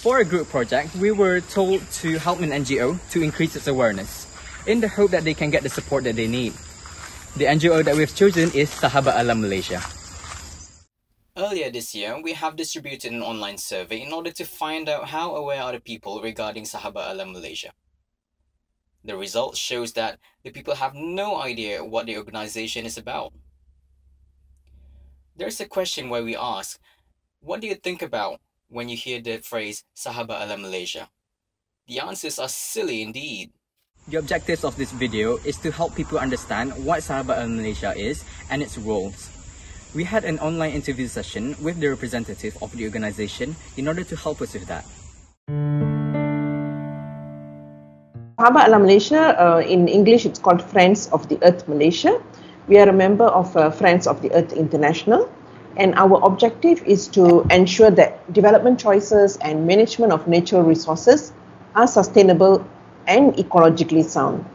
For a group project, we were told to help an NGO to increase its awareness in the hope that they can get the support that they need. The NGO that we've chosen is Sahabat Alam Malaysia. Earlier this year, we have distributed an online survey in order to find out how aware are the people regarding Sahabat Alam Malaysia. The result shows that the people have no idea what the organization is about. There's a question where we ask, what do you think about when you hear the phrase Sahabat Alam Malaysia? The answers are silly indeed. The objectives of this video is to help people understand what Sahabat Alam Malaysia is and its roles. We had an online interview session with the representative of the organization in order to help us with that. Sahabat Alam Malaysia, in English it's called Friends of the Earth Malaysia. We are a member of Friends of the Earth International, and our objective is to ensure that development choices and management of natural resources are sustainable and ecologically sound.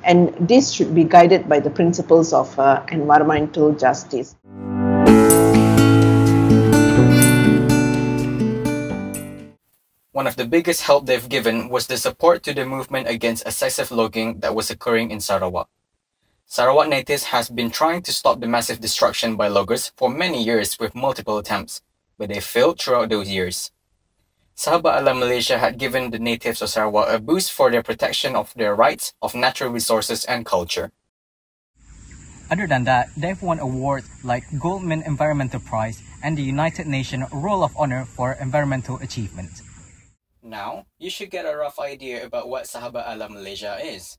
And this should be guided by the principles of environmental justice. One of the biggest help they've given was the support to the movement against excessive logging that was occurring in Sarawak. Sarawak natives has been trying to stop the massive destruction by loggers for many years with multiple attempts, but they failed throughout those years. Sahabat Alam Malaysia had given the natives of Sarawak a boost for their protection of their rights of natural resources and culture. Other than that, they've won awards like Goldman Environmental Prize and the United Nations Roll of Honor for Environmental Achievement. Now, you should get a rough idea about what Sahabat Alam Malaysia is.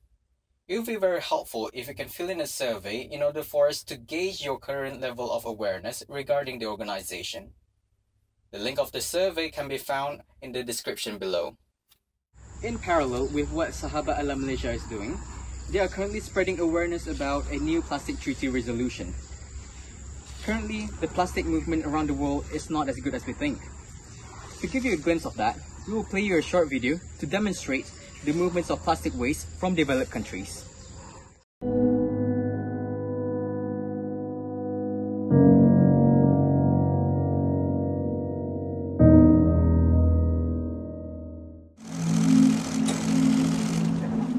It would be very helpful if you can fill in a survey in order for us to gauge your current level of awareness regarding the organization. The link of the survey can be found in the description below. In parallel with what Sahabat Alam Malaysia is doing, they are currently spreading awareness about a new plastic treaty resolution. Currently, the plastic movement around the world is not as good as we think. To give you a glimpse of that, we will play you a short video to demonstrate the movements of plastic waste from developed countries.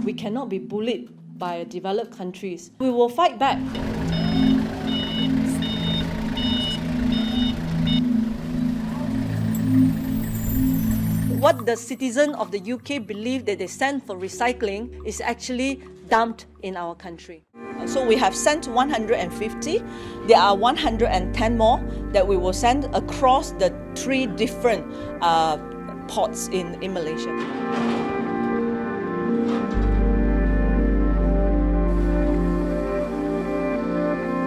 We cannot be bullied by developed countries. We will fight back. What the citizens of the UK believe that they send for recycling is actually dumped in our country. So we have sent 150. There are 110 more that we will send across the 3 different ports in Malaysia.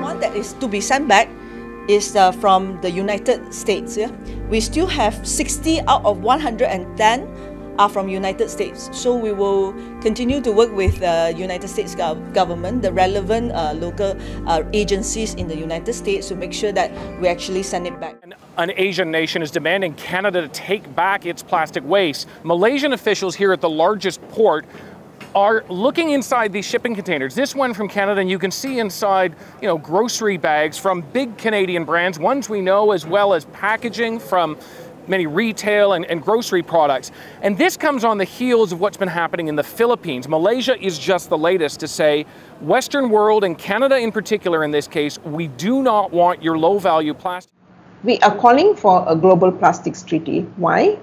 One that is to be sent back is from the United States. Yeah? We still have 60 out of 110 are from United States. So we will continue to work with the United States government, the relevant local agencies in the United States to make sure that we actually send it back. An Asian nation is demanding Canada to take back its plastic waste. Malaysian officials here at the largest port are looking inside these shipping containers. This one from Canada, and you can see inside, grocery bags from big Canadian brands, ones we know, as well as packaging from many retail and grocery products. And this comes on the heels of what's been happening in the Philippines. Malaysia is just the latest to say, Western world and Canada in particular in this case, we do not want your low-value plastic. We are calling for a global plastics treaty. Why?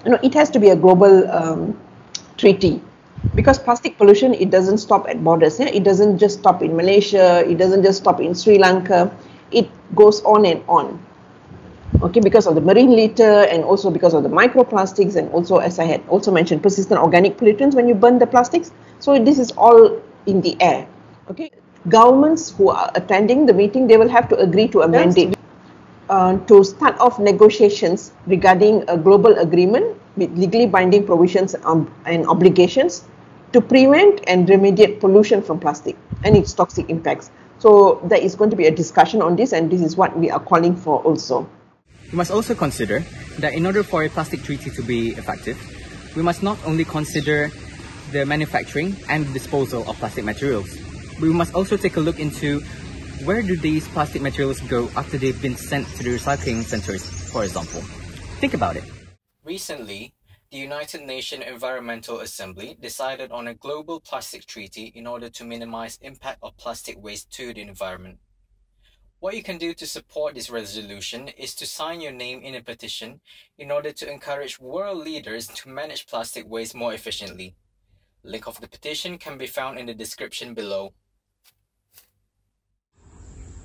It has to be a global treaty, because plastic pollution, it doesn't stop at borders. It doesn't just stop in Malaysia, it doesn't just stop in Sri Lanka, it goes on and on. Okay, because of the marine litter and also because of the microplastics, and also, as I had also mentioned, persistent organic pollutants when you burn the plastics. So this is all in the air. Okay, governments who are attending the meeting, they will have to agree to a mandate to start off negotiations regarding a global agreement with legally binding provisions and obligations to prevent and remediate pollution from plastic and its toxic impacts. So there is going to be a discussion on this, and this is what we are calling for also. We must also consider that in order for a plastic treaty to be effective, we must not only consider the manufacturing and disposal of plastic materials, but we must also take a look into where do these plastic materials go after they've been sent to the recycling centers, for example. Think about it. Recently, the United Nations Environmental Assembly decided on a global plastic treaty in order to minimize impact of plastic waste to the environment. What you can do to support this resolution is to sign your name in a petition in order to encourage world leaders to manage plastic waste more efficiently. Link of the petition can be found in the description below.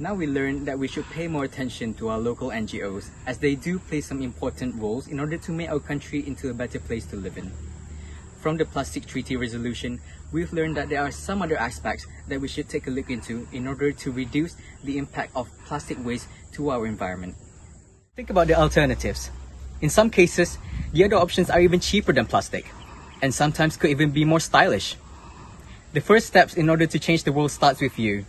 Now we learned that we should pay more attention to our local NGOs, as they do play some important roles in order to make our country into a better place to live in. From the Plastic Treaty Resolution, we've learned that there are some other aspects that we should take a look into in order to reduce the impact of plastic waste to our environment. Think about the alternatives. In some cases, the other options are even cheaper than plastic, and sometimes could even be more stylish. The first steps in order to change the world starts with you.